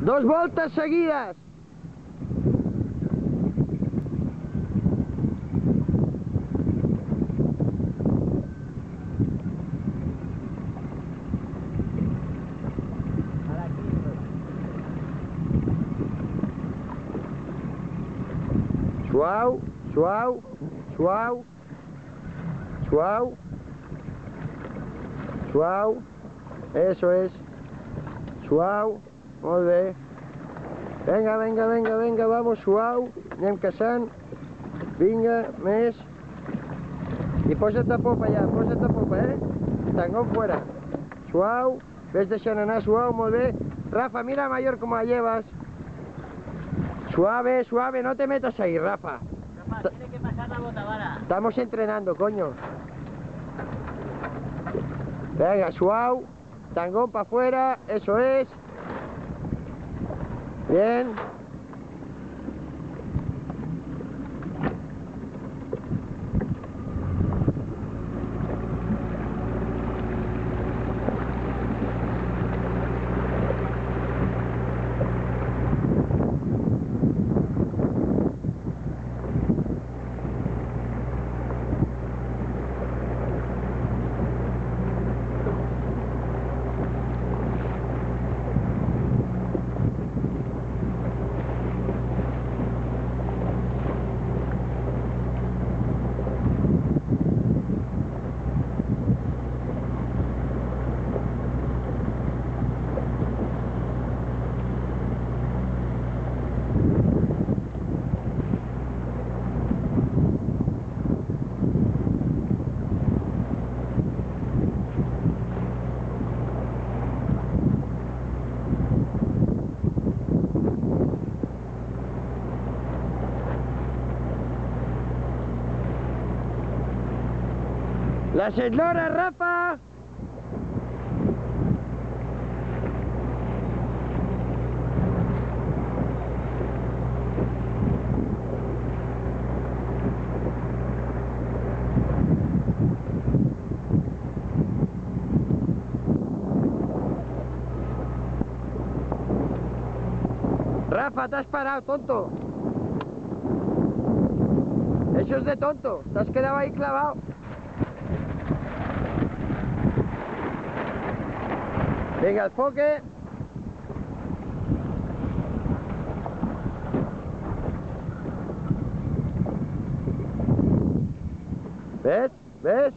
2 voltes seguides. Suau, suau, suau, suau, suau, eso és, suau, molt bé. Vinga, vinga, vinga, vinga, vamos, suau, anem caçant, vinga, més. I posa't a popa ja, posa't a popa, tangón fuera, suau, ves deixant anar, suau, molt bé. Rafa, mira Mayor como la llevas. Suave, suave, no te metas ahí, Rafa. Rafa, tiene que pasar la botavara. Estamos entrenando, coño. Venga, suau, tangón para afuera, eso es. Bien. ¡Las esloras, Rafa! Rafa, te has parado, tonto. Eso es de tonto, te has quedado ahí clavado. Venga, el foque. ¿Ves? ¿Ves?